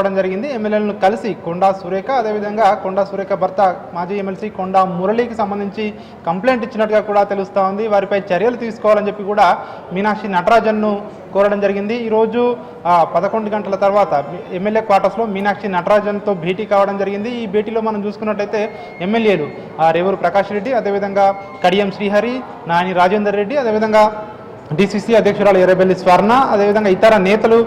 జరిగింది. ఎమ్మెల్యేలను కలిసి కొండా సురేఖ, అదేవిధంగా కొండా సురేఖ భర్త మాజీ ఎమ్మెల్సీ కొండా మురళికి సంబంధించి కంప్లైంట్ ఇచ్చినట్టుగా కూడా తెలుస్తూ ఉంది. వారిపై చర్యలు తీసుకోవాలని చెప్పి కూడా మీనాక్షి నటరాజన్ను కోరడం జరిగింది. ఈరోజు 11 గంటల తర్వాత ఎమ్మెల్యే క్వార్టర్స్లో మీనాక్షి నటరాజన్తో భేటీ కావడం జరిగింది. ఈ భేటీలో మనం చూసుకున్నట్లయితే ఎమ్మెల్యేలు రేవూరు ప్రకాష్ రెడ్డి, అదేవిధంగా కడియం శ్రీహరి, నాని రాజేందర్ రెడ్డి, అదేవిధంగా డిసిసి అధ్యక్షురాలు ఎర్రబెల్లి స్వర్ణ, అదేవిధంగా ఇతర నేతలు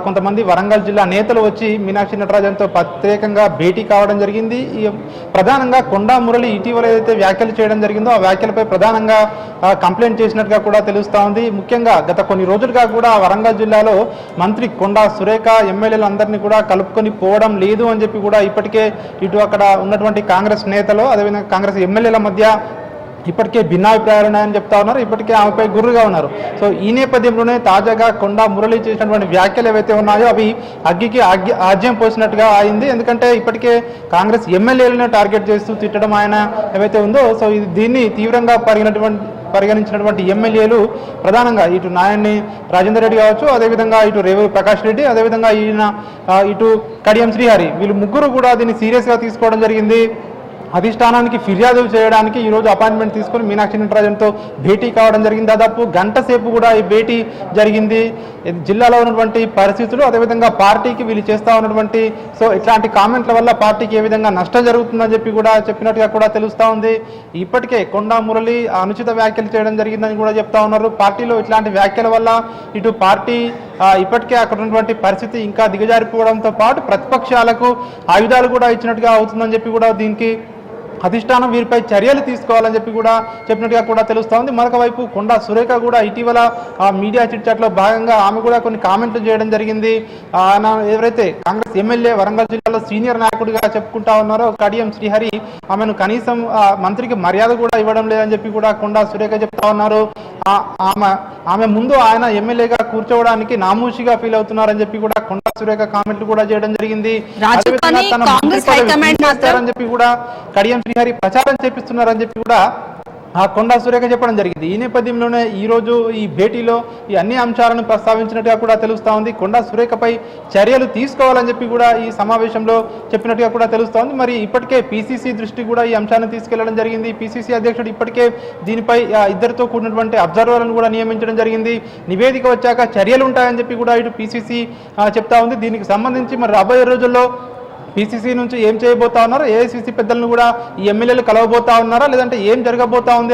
కొంతమంది వరంగల్ జిల్లా నేతలు వచ్చి మీనాక్షి నటరాజన్తో ప్రత్యేకంగా భేటీ కావడం జరిగింది. ప్రధానంగా కొండా మురళి ఇటీవల ఏదైతే వ్యాఖ్యలు చేయడం జరిగిందో ఆ వ్యాఖ్యలపై ప్రధానంగా కంప్లైంట్ చేసినట్టుగా కూడా తెలుస్తూ ఉంది. ముఖ్యంగా గత కొన్ని రోజులుగా కూడా వరంగల్ జిల్లాలో మంత్రి కొండా సురేఖ ఎమ్మెల్యేలందరినీ కూడా కలుపుకొని పోవడం లేదు అని చెప్పి కూడా ఇప్పటికే ఇటు అక్కడ ఉన్నటువంటి కాంగ్రెస్ నేతలు, అదేవిధంగా కాంగ్రెస్ ఎమ్మెల్యేల మధ్య ఇప్పటికే భిన్నాభిప్రాయాలు ఉన్నాయని చెప్తా ఉన్నారు. ఇప్పటికే ఆమెపై గుర్రుగా ఉన్నారు. సో ఈ నేపథ్యంలోనే తాజాగా కొండా మురళి చేసినటువంటి వ్యాఖ్యలు ఏవైతే ఉన్నాయో అవి అగ్గికి ఆజ్యం పోసినట్టుగా అయింది. ఎందుకంటే ఇప్పటికే కాంగ్రెస్ ఎమ్మెల్యేలను టార్గెట్ చేస్తూ తిట్టడం ఆయన ఏవైతే ఉందో, సో దీన్ని తీవ్రంగా పరిగణించినటువంటి ఎమ్మెల్యేలు ప్రధానంగా ఇటు నాయన్ని రాజేందర్ రెడ్డి కావచ్చు, అదేవిధంగా ఇటు రేవూరు ప్రకాష్ రెడ్డి, అదేవిధంగా ఇటు కడియం శ్రీహరి, వీళ్ళు ముగ్గురు కూడా దీన్ని సీరియస్గా తీసుకోవడం జరిగింది. అధిష్టానానికి ఫిర్యాదులు చేయడానికి ఈరోజు అపాయింట్మెంట్ తీసుకుని మీనాక్షి నటరాజన్తో భేటీ కావడం జరిగింది. దాదాపు గంట సేపు కూడా ఈ భేటీ జరిగింది. జిల్లాలో ఉన్నటువంటి పరిస్థితులు, అదేవిధంగా పార్టీకి వీళ్ళు చేస్తూ ఉన్నటువంటి ఇట్లాంటి కామెంట్ల వల్ల పార్టీకి ఏ విధంగా నష్టం జరుగుతుందని చెప్పి కూడా చెప్పినట్టుగా కూడా తెలుస్తూ ఉంది. ఇప్పటికే కొండా మురళి అనుచిత వ్యాఖ్యలు చేయడం జరిగిందని కూడా చెప్తా ఉన్నారు. పార్టీలో ఇట్లాంటి వ్యాఖ్యల వల్ల ఇటు పార్టీ ఇప్పటికే అక్కడ ఉన్నటువంటి పరిస్థితి ఇంకా దిగజారిపోవడంతో పాటు ప్రతిపక్షాలకు ఆయుధాలు కూడా ఇచ్చినట్టుగా అవుతుందని చెప్పి కూడా దీనికి అధిష్టానం వీరిపై చర్యలు తీసుకోవాలని చెప్పి కూడా చెప్పినట్టుగా కూడా తెలుస్తూ ఉంది. మరొక వైపు కొండా సురేఖ కూడా ఇటీవల మీడియా చిట్చాట్లో భాగంగా ఆమె కూడా కొన్ని కామెంట్లు చేయడం జరిగింది. ఆయన ఎవరైతే కాంగ్రెస్ ఎమ్మెల్యే వరంగల్ జిల్లాలో సీనియర్ నాయకుడిగా చెప్పుకుంటా ఉన్నారో కడియం శ్రీహరి, ఆమెను కనీసం మంత్రికి మర్యాద కూడా ఇవ్వడం లేదని చెప్పి కూడా కొండా సురేఖ చెప్తా ఉన్నారు. ఆమె ముందు ఆయన ఎమ్మెల్యేగా కూర్చోవడానికి నామూషిగా ఫీల్ అవుతున్నారని చెప్పి కూడా కొండా సురేఖ కామెంట్లు కూడా చేయడం జరిగింది. అని చెప్పి కూడా కడియం శ్రీహరి ప్రచారం చేపిస్తున్నారని చెప్పి కూడా కొండా సురేఖ చెప్పడం జరిగింది. ఈ నేపథ్యంలోనే ఈరోజు ఈ భేటీలో ఈ అన్ని అంశాలను ప్రస్తావించినట్టుగా కూడా తెలుస్తూ ఉంది. కొండా సురేఖపై చర్యలు తీసుకోవాలని చెప్పి కూడా ఈ సమావేశంలో చెప్పినట్టుగా కూడా తెలుస్తూ ఉంది. మరి ఇప్పటికే పిసిసి దృష్టి కూడా ఈ అంశాన్ని తీసుకెళ్లడం జరిగింది. పిసిసి అధ్యక్షుడు ఇప్పటికే దీనిపై ఇద్దరితో కూడినటువంటి అబ్జర్వర్లను కూడా నియమించడం జరిగింది. నివేదిక వచ్చాక చర్యలు ఉంటాయని చెప్పి కూడా ఇటు పిసిసి చెప్తా ఉంది. దీనికి సంబంధించి మరి రాబోయే రోజుల్లో పిసిసి నుంచి ఏం చేయబోతా ఉన్నారు, ఏఐసిసి పెద్దలను కూడా ఈ ఎమ్మెల్యేలు కలవబోతా ఉన్నారా, లేదంటే ఏం జరగబోతా ఉంది